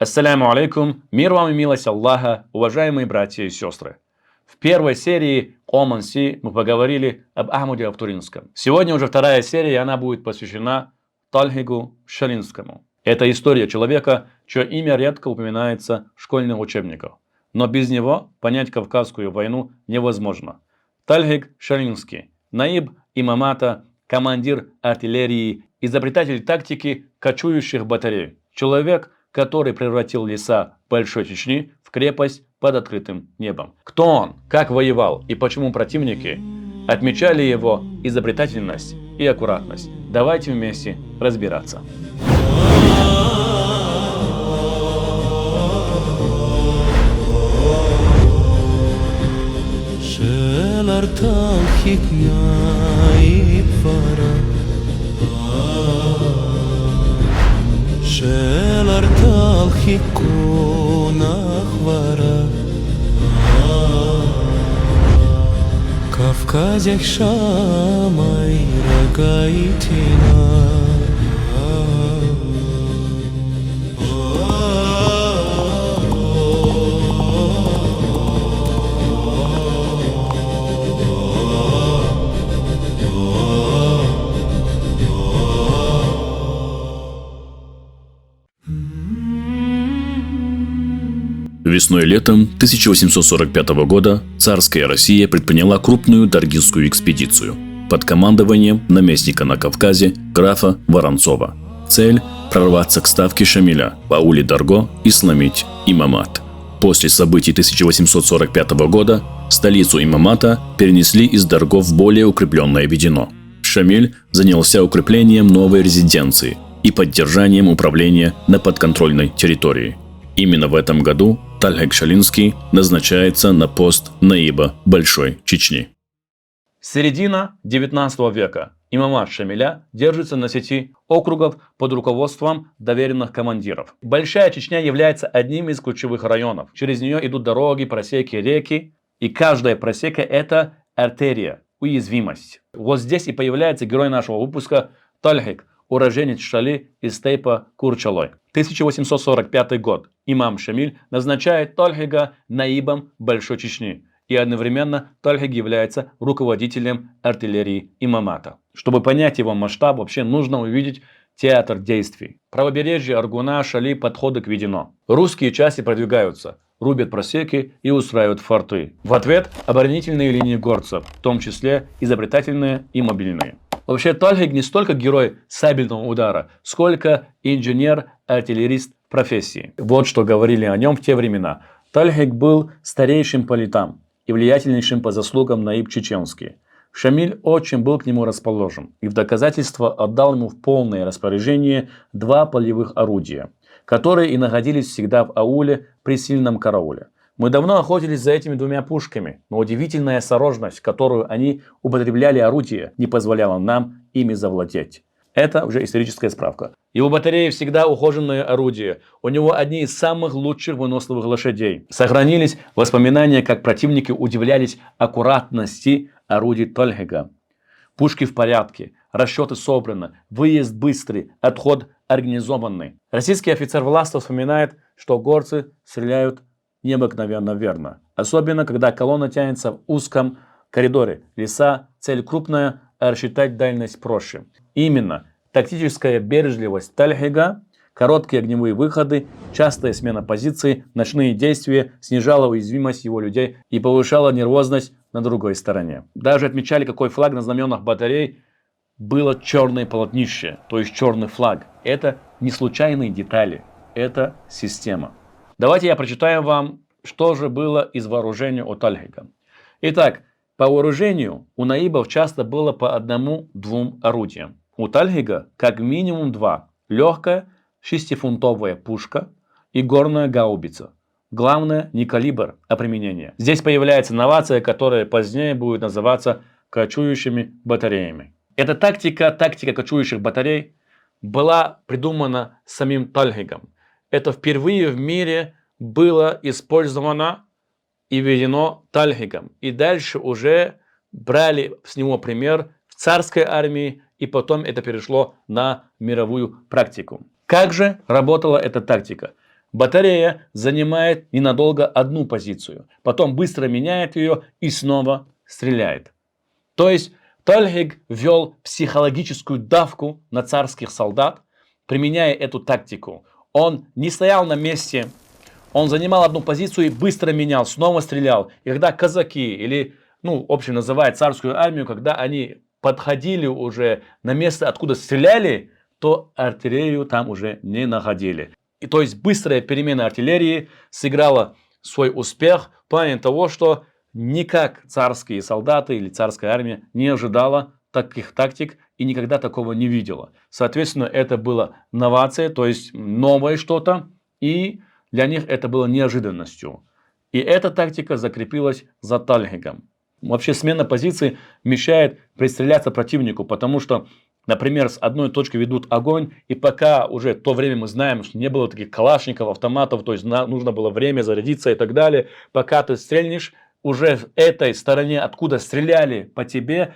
Ассаляму алейкум, мир вам и милость Аллаха, уважаемые братья и сестры. В первой серии Оман Си мы поговорили об Ахмаде Автуринском. Сегодня уже вторая серия, и она будет посвящена Тальхигу Шалинскому. Это история человека, чье имя редко упоминается в школьных учебниках. Но без него понять Кавказскую войну невозможно. Тальхиг Шалинский, наиб имамата, командир артиллерии, изобретатель тактики кочующих батарей. Человек, который превратил леса Большой Чечни в крепость под открытым небом. Кто он, как воевал и почему противники отмечали его изобретательность и аккуратность? Давайте вместе разбираться. Кавказях шамай рагайтина. Весной и летом 1845 года царская Россия предприняла крупную даргинскую экспедицию под командованием наместника на Кавказе графа Воронцова. Цель – прорваться к ставке Шамиля в ауле Дарго и сломить имамат. После событий 1845 года столицу имамата перенесли из Дарго в более укрепленное Ведено. Шамиль занялся укреплением новой резиденции и поддержанием управления на подконтрольной территории. Именно в этом году Тальхиг Шалинский назначается на пост наиба Большой Чечни. Середина 19 века. Имамат Шамиля держится на сети округов под руководством доверенных командиров. Большая Чечня является одним из ключевых районов. Через нее идут дороги, просеки, реки. И каждая просека – это артерия, уязвимость. Вот здесь и появляется герой нашего выпуска Тальхиг, уроженец Шали из степа Курчалой. 1845 год. Имам Шамиль назначает Тальхига наибом Большой Чечни. И одновременно Тальхиг является руководителем артиллерии имамата. Чтобы понять его масштаб, вообще нужно увидеть театр действий. Правобережье Аргуна, Шали, подходы к Ведено. Русские части продвигаются, рубят просеки и устраивают форты. В ответ оборонительные линии горцев, в том числе изобретательные и мобильные. Вообще Тальхиг не столько герой сабельного удара, сколько инженер-артиллерист профессии. Вот что говорили о нем в те времена. Тальхиг был старейшим по летам и влиятельнейшим по заслугам наиб чеченский. Шамиль очень был к нему расположен и в доказательство отдал ему в полное распоряжение 2 полевых орудия, которые и находились всегда в ауле при сильном карауле. Мы давно охотились за этими 2 пушками, но удивительная осторожность, которую они употребляли орудие, не позволяла нам ими завладеть. Это уже историческая справка. Его батареи всегда ухоженные орудия. У него одни из самых лучших выносливых лошадей. Сохранились воспоминания, как противники удивлялись аккуратности орудий Тальхига. Пушки в порядке, расчеты собраны, выезд быстрый, отход организованный. Российский офицер Власов вспоминает, что горцы стреляют необыкновенно верно. Особенно, когда колонна тянется в узком коридоре. Леса, цель крупная, а рассчитать дальность проще. Именно тактическая бережливость Тальхига, короткие огневые выходы, частая смена позиций, ночные действия снижала уязвимость его людей и повышала нервозность на другой стороне. Даже отмечали, какой флаг на знаменах батарей было черное полотнище, то есть черный флаг. Это не случайные детали, это система. Давайте я прочитаю вам, что же было из вооружения у Тальхига. Итак, по вооружению у наибов часто было по 1-2 орудиям. У Тальхига как минимум 2. Легкая 6-фунтовая пушка и горная гаубица. Главное не калибр, а применение. Здесь появляется новация, которая позднее будет называться кочующими батареями. Эта тактика кочующих батарей, была придумана самим Тальхигом. Это впервые в мире было использовано и введено Тальхигом. И дальше уже брали с него пример в царской армии, и потом это перешло на мировую практику. Как же работала эта тактика? Батарея занимает ненадолго одну позицию, потом быстро меняет ее и снова стреляет. То есть Тальхик ввел психологическую давку на царских солдат, применяя эту тактику. Он не стоял на месте, он занимал одну позицию и быстро менял, снова стрелял. И когда казаки или, в общем, называют царскую армию, когда они подходили уже на место, откуда стреляли, то артиллерию там уже не находили. И то есть быстрая перемена артиллерии сыграла свой успех в плане того, что никак царские солдаты или царская армия не ожидала таких тактик и никогда такого не видела. Соответственно, это была новация, то есть новое что-то, и для них это было неожиданностью. И эта тактика закрепилась за Тальхиком. Вообще смена позиции мешает пристреляться противнику, потому что, например, с одной точки ведут огонь, и пока уже в то время мы знаем, что не было таких калашников, автоматов, то есть нужно было время зарядиться и так далее. Пока ты стрельнешь, уже в этой стороне, откуда стреляли по тебе,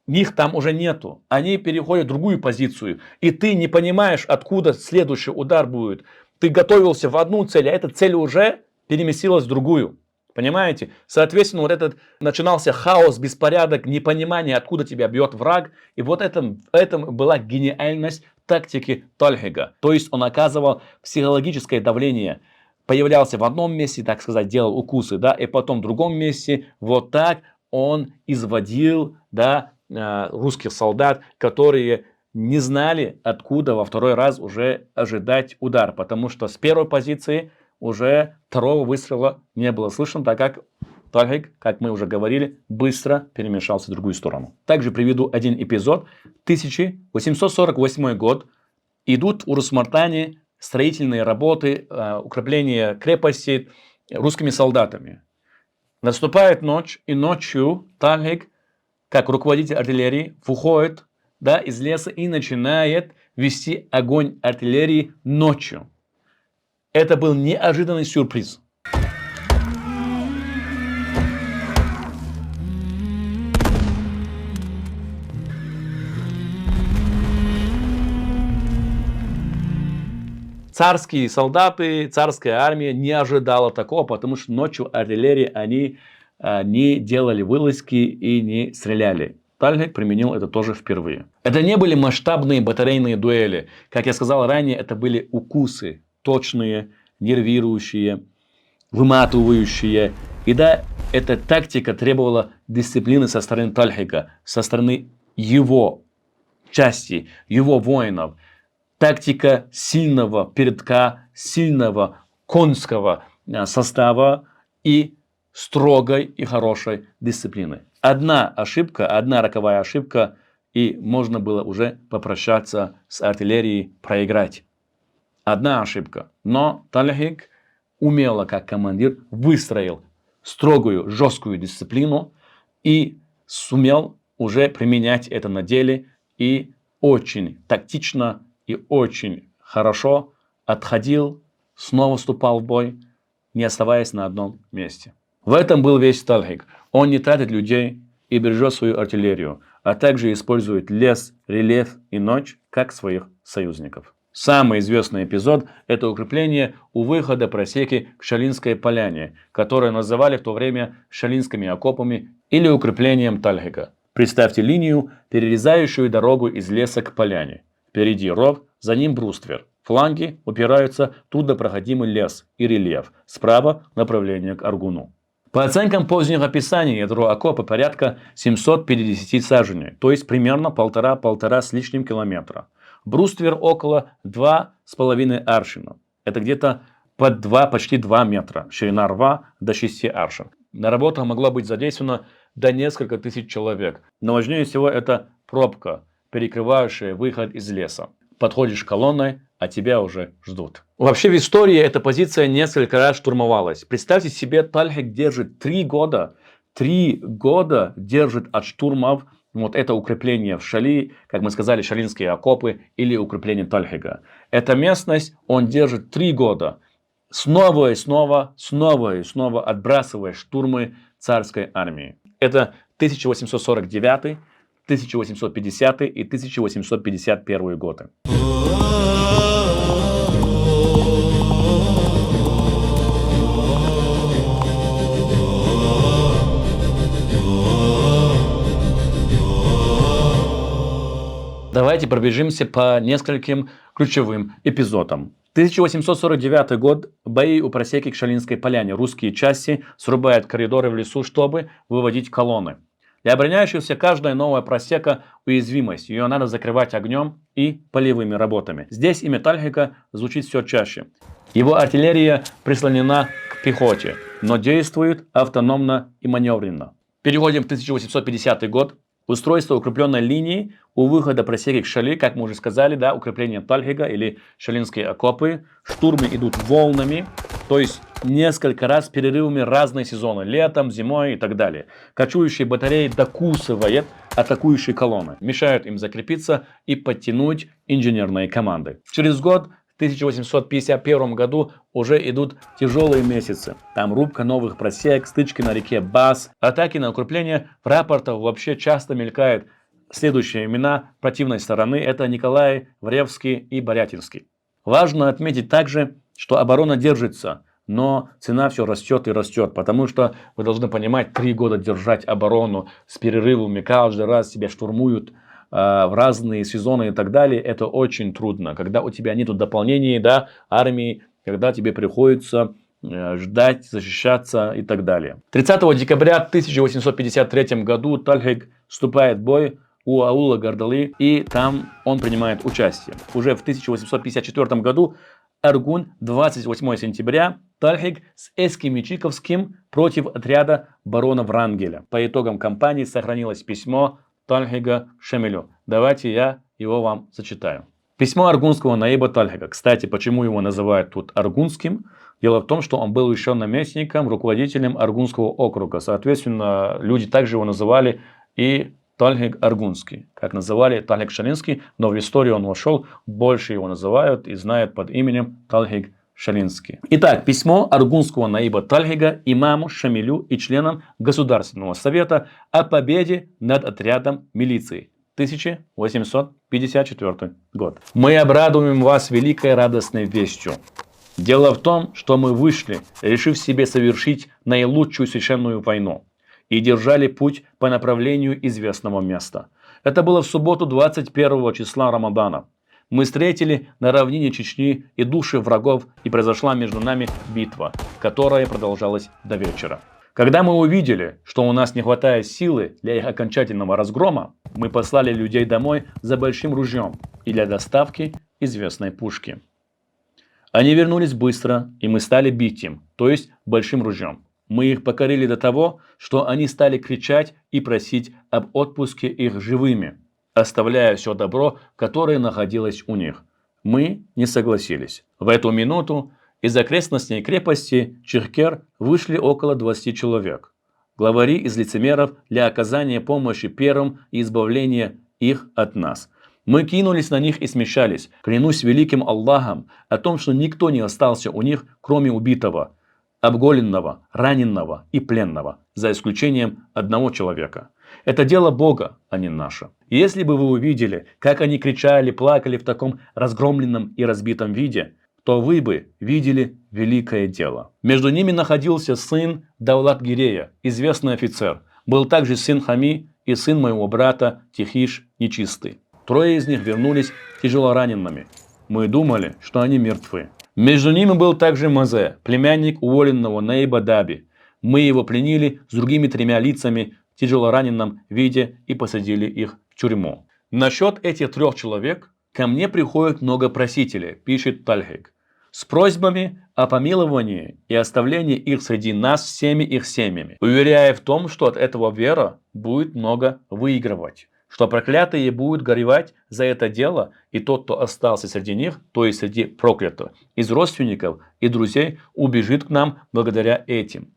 их там уже нету. Они переходят в другую позицию, и ты не понимаешь, откуда следующий удар будет. Ты готовился в одну цель, а эта цель уже переместилась в другую. Понимаете? Соответственно, вот этот начинался хаос, беспорядок, непонимание, откуда тебя бьет враг. И вот в этом была гениальность тактики Тальхига. То есть он оказывал психологическое давление. Появлялся в одном месте, так сказать, делал укусы, да, и потом в другом месте. Вот так он изводил, да, русских солдат, которые не знали, откуда во второй раз уже ожидать удар. Потому что с первой позиции уже второго выстрела не было слышно, так как Тальхик, как мы уже говорили, быстро перемешался в другую сторону. Также приведу один эпизод. 1848 год. Идут в Урус-Мартане строительные работы, укрепление крепости русскими солдатами. Наступает ночь, и ночью Тальхик, как руководитель артиллерии, выходит, да, из леса и начинает вести огонь артиллерии ночью. Это был неожиданный сюрприз. Царские солдаты, царская армия не ожидала такого, потому что ночью артиллерии они не делали вылазки и не стреляли. Тальхик применил это тоже впервые. Это не были масштабные батарейные дуэли. Как я сказал ранее, это были укусы. Точные, нервирующие, выматывающие. И да, эта тактика требовала дисциплины со стороны Тальхика, со стороны его части, его воинов. Тактика сильного передка, сильного конского состава и строгой и хорошей дисциплины. Одна ошибка, одна роковая ошибка, и можно было уже попрощаться с артиллерией, проиграть. Одна ошибка. Но Тальхик умело, как командир, выстроил строгую, жесткую дисциплину и сумел уже применять это на деле и очень тактично и очень хорошо отходил, снова вступал в бой, не оставаясь на одном месте. В этом был весь Тальхик. Он не тратит людей и бережет свою артиллерию, а также использует лес, рельеф и ночь как своих союзников. Самый известный эпизод – это укрепление у выхода просеки к Шалинской поляне, которое называли в то время Шалинскими окопами или укреплением Тальхика. Представьте линию, перерезающую дорогу из леса к поляне. Впереди ров, за ним бруствер. Фланги упираются в труднопроходимый лес и рельеф. Справа направление к Аргуну. По оценкам поздних описаний, ядро окопа порядка 750 саженей, то есть примерно полтора с лишним километра. Бруствер около 2,5 аршина. Это где-то почти 2 метра. Ширина рва до 6 аршин. На работу могло быть задействовано до несколько тысяч человек. Но важнее всего это пробка, перекрывающая выход из леса. Подходишь колонной, а тебя уже ждут. Вообще в истории эта позиция несколько раз штурмовалась. Представьте себе, Тальхик держит 3 года. 3 года держит от штурмов вот это укрепление в Шали, как мы сказали, шалинские окопы или укрепление Тальхика. Эта местность он держит 3 года. Снова и снова отбрасывая штурмы царской армии. Это 1849, 1850 и 1851 годы. Давайте пробежимся по нескольким ключевым эпизодам. 1849 год. Бои у просеки к Шалинской поляне. Русские части срубают коридоры в лесу, чтобы выводить колонны. Для обороняющихся каждая новая просека – уязвимость. Ее надо закрывать огнем и полевыми работами. Здесь имя Тальхига звучит все чаще. Его артиллерия прислонена к пехоте, но действует автономно и маневренно. Переходим в 1850 год. Устройство укрепленной линии у выхода просеки к Шали, как мы уже сказали, да, укрепление Тальхига или шалинские окопы. Штурмы идут волнами, то есть несколько раз с перерывами разные сезоны, летом, зимой и так далее. Кочующие батареи докусывают атакующие колонны, мешают им закрепиться и подтянуть инженерные команды. Через год, в 1851 году, уже идут тяжелые месяцы. Там рубка новых просек, стычки на реке Бас, атаки на укрепления. В рапортах вообще часто мелькают следующие имена противной стороны. Это Николай, Вревский и Борятинский. Важно отметить также, что оборона держится, но цена все растет и растет, потому что вы должны понимать, 3 года держать оборону с перерывами, каждый раз тебя штурмуют в разные сезоны и так далее, это очень трудно, когда у тебя нет дополнений, да, армии, когда тебе приходится ждать, защищаться и так далее. 30 декабря 1853 году Тальхиг вступает в бой у аула Гардалы, и там он принимает участие. Уже в 1854 году Аргун, 28 сентября, Тальхиг с Эскимичиковским против отряда барона Врангеля. По итогам кампании сохранилось письмо Тальхига Шамилю. Давайте я его вам зачитаю. Письмо аргунского наиба Тальхига. Кстати, почему его называют тут аргунским? Дело в том, что он был еще наместником, руководителем Аргунского округа. Соответственно, люди также его называли и Тальхиг Аргунский. Как называли Тальхиг Шалинский, но в историю он вошел, больше его называют и знают под именем Тальхиг Шалинский. Итак, письмо аргунского наиба Тальхига имаму Шамилю и членам Государственного совета о победе над отрядом милиции. 1854 год. Мы обрадуем вас великой радостной вестью. Дело в том, что мы вышли, решив себе совершить наилучшую священную войну, и держали путь по направлению известного места. Это было в субботу 21 числа Рамадана. Мы встретили на равнине Чечни идущих врагов, и произошла между нами битва, которая продолжалась до вечера. Когда мы увидели, что у нас не хватает силы для их окончательного разгрома, мы послали людей домой за большим ружьем и для доставки известной пушки. Они вернулись быстро, и мы стали бить им, то есть большим ружьем. Мы их покорили до того, что они стали кричать и просить об отпуске их живыми, оставляя все добро, которое находилось у них. Мы не согласились. В эту минуту из окрестностей крепости Чиркер вышли около 20 человек. Главари из лицемеров для оказания помощи первым и избавления их от нас. Мы кинулись на них и смещались. Клянусь великим Аллахом о том, что никто не остался у них, кроме убитого, обголенного, раненного и пленного, за исключением одного человека. Это дело Бога, а не наше. Если бы вы увидели, как они кричали, плакали в таком разгромленном и разбитом виде, то вы бы видели великое дело. Между ними находился сын Даулат-Гирея, известный офицер. Был также сын Хами и сын моего брата Тихиш Нечистый. 3 из них вернулись тяжелоранеными. Мы думали, что они мертвы. Между ними был также Мазе, племянник уволенного наиба Даби. Мы его пленили с другими 3 лицами в тяжелораненом виде и посадили их в тюрьму. Насчет этих 3 человек ко мне приходит много просителей, пишет Тальхиг, с просьбами о помиловании и оставлении их среди нас всеми их семьями, уверяя в том, что от этого вера будет много выигрывать, что проклятые будут горевать за это дело, и тот, кто остался среди них, то есть среди проклятых, из родственников и друзей, убежит к нам благодаря этим.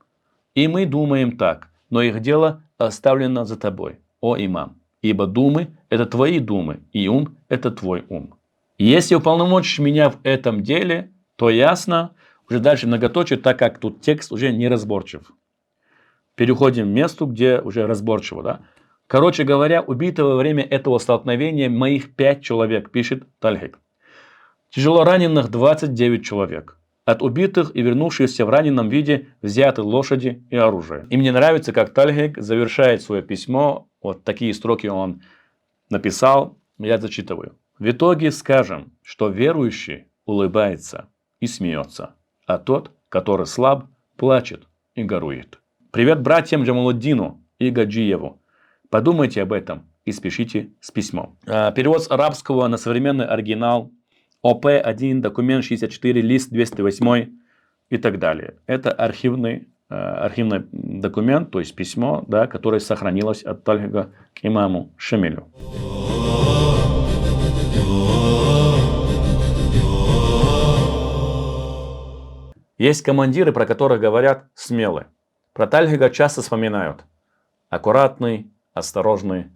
И мы думаем так, но их дело оставлено за тобой, о имам, ибо думы – это твои думы, и ум – это твой ум. Если уполномочишь меня в этом деле, то ясно, уже дальше многоточие, так как тут текст уже неразборчив. Переходим к месту, где уже разборчиво, да? Короче говоря, убито во время этого столкновения моих 5 человек, пишет Тальхиг. Тяжело раненых 29 человек. От убитых и вернувшихся в раненом виде взяты лошади и оружие. И мне нравится, как Тальхиг завершает свое письмо. Вот такие строки он написал. Я зачитываю. В итоге скажем, что верующий улыбается и смеется, а тот, который слаб, плачет и горюет. Привет братьям Джамалуддину и Гаджиеву. Подумайте об этом и спешите с письмом. Перевод с арабского на современный оригинал. ОП-1, документ 64, лист 208 и так далее. Это архивный документ, то есть письмо, да, которое сохранилось от Тальхига к имаму Шамилю. Есть командиры, про которых говорят смелый. Про Тальхига часто вспоминают. Аккуратный, осторожный,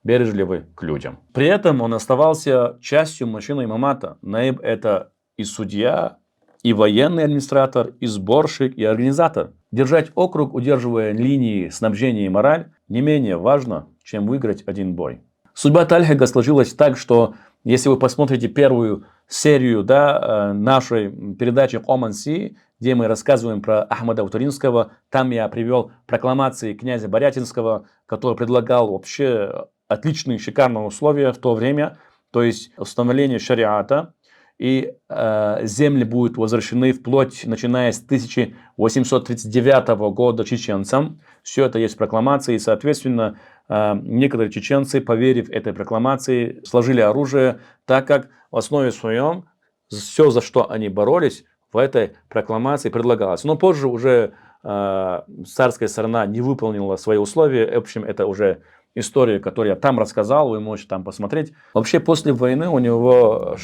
бережливый к людям. При этом он оставался частью машины имамата. Наиб это и судья, и военный администратор, и сборщик, и организатор. Держать округ, удерживая линии снабжения и мораль, не менее важно, чем выиграть один бой. Судьба Тальхига сложилась так, что если вы посмотрите первую серию нашей передачи Оман-Си, где мы рассказываем про Ахмада Утуринского, там я привел прокламации князя Борятинского, который предлагал вообще отличные, шикарные условия в то время, то есть установление шариата, и земли будут возвращены вплоть, начиная с 1839 года чеченцам. Все это есть в прокламации, и, соответственно, некоторые чеченцы, поверив этой прокламации, сложили оружие, так как в основе своем все, за что они боролись, в этой прокламации предлагалось. Но позже уже царская сторона не выполнила свои условия. В общем, это уже история, которую я там рассказал, вы можете там посмотреть. Вообще, после войны у него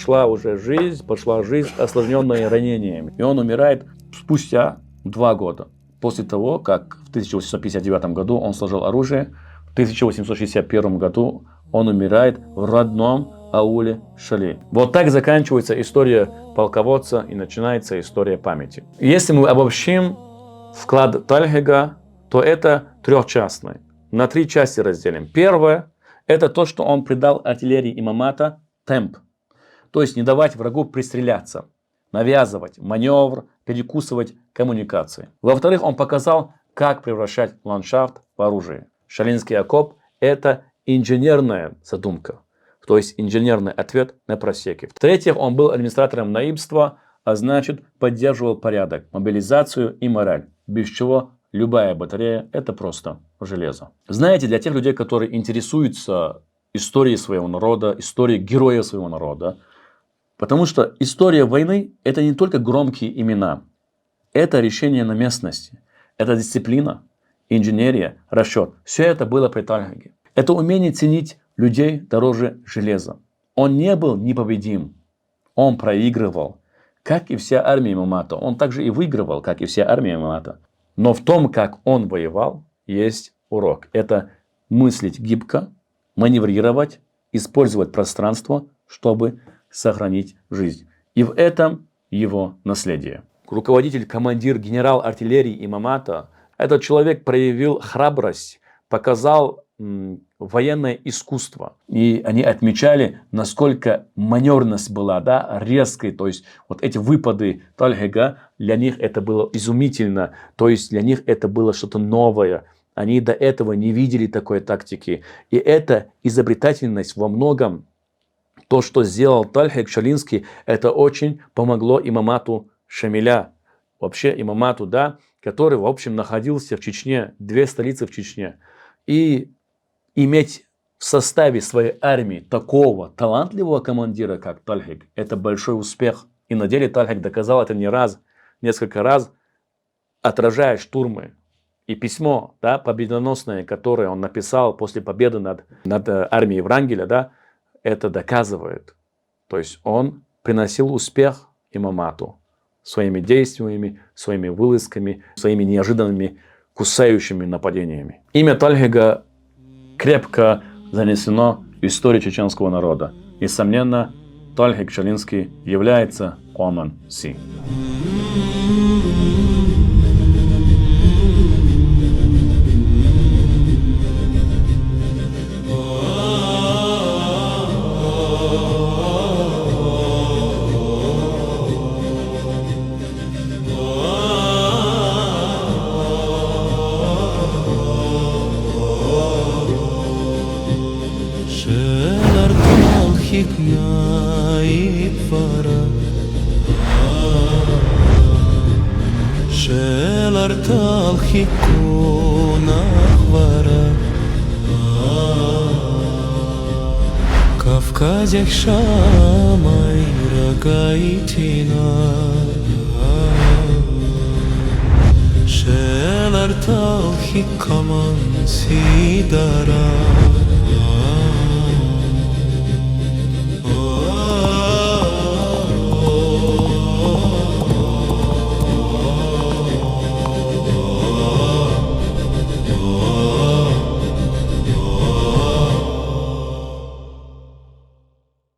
пошла жизнь, осложненная ранениями. И он умирает спустя 2 года. После того, как в 1859 году он сложил оружие, в 1861 году он умирает в родном ауле Шали. Вот так заканчивается история полководца и начинается история памяти. Если мы обобщим вклад Тальхига, то это трехчастный. На 3 части разделим. Первое – это то, что он придал артиллерии имамата темп. То есть не давать врагу пристреляться, навязывать маневр, перекусывать коммуникации. Во-вторых, он показал, как превращать ландшафт в оружие. Шалинский окоп – это инженерная задумка, то есть инженерный ответ на просеки. В-третьих, он был администратором наибства, а значит поддерживал порядок, мобилизацию и мораль, без чего любая батарея – это просто железо. Знаете, для тех людей, которые интересуются историей своего народа, историей героев своего народа, потому что история войны – это не только громкие имена, это решение на местности, это дисциплина, инженерия, расчет. Все это было при Тальхиге. Это умение ценить людей дороже железа. Он не был непобедим, он проигрывал, как и вся армия имамата. Он также и выигрывал, как и вся армия имамата. Но в том, как он воевал, есть урок. Это мыслить гибко, маневрировать, использовать пространство, чтобы сохранить жизнь. И в этом его наследие. Руководитель, командир, генерал артиллерии имамата, этот человек проявил храбрость, показал военное искусство. И они отмечали, насколько маневренность была, резкой. То есть вот эти выпады Тальхига, для них это было изумительно. То есть для них это было что-то новое. Они до этого не видели такой тактики. И эта изобретательность во многом, то, что сделал Тальхиг Шалинский, это очень помогло имамату Шамиля. Вообще имамату, который, в общем, находился в Чечне, 2 столицы в Чечне. И иметь в составе своей армии такого талантливого командира, как Тальхиг, это большой успех. И на деле Тальхиг доказал это не раз, несколько раз, отражая штурмы. И письмо, победоносное, которое он написал после победы над армией Врангеля, это доказывает. То есть он приносил успех имамату своими действиями, своими вылазками, своими неожиданными кусающими нападениями. Имя Тальхига крепко занесено в историю чеченского народа. Несомненно, Тальхиг Шалинский является Оман-Си. Şeler хикнай пара Шелар тал хикуна хвара Кавказях шамай рагайтина Шелар тал хикаман сидара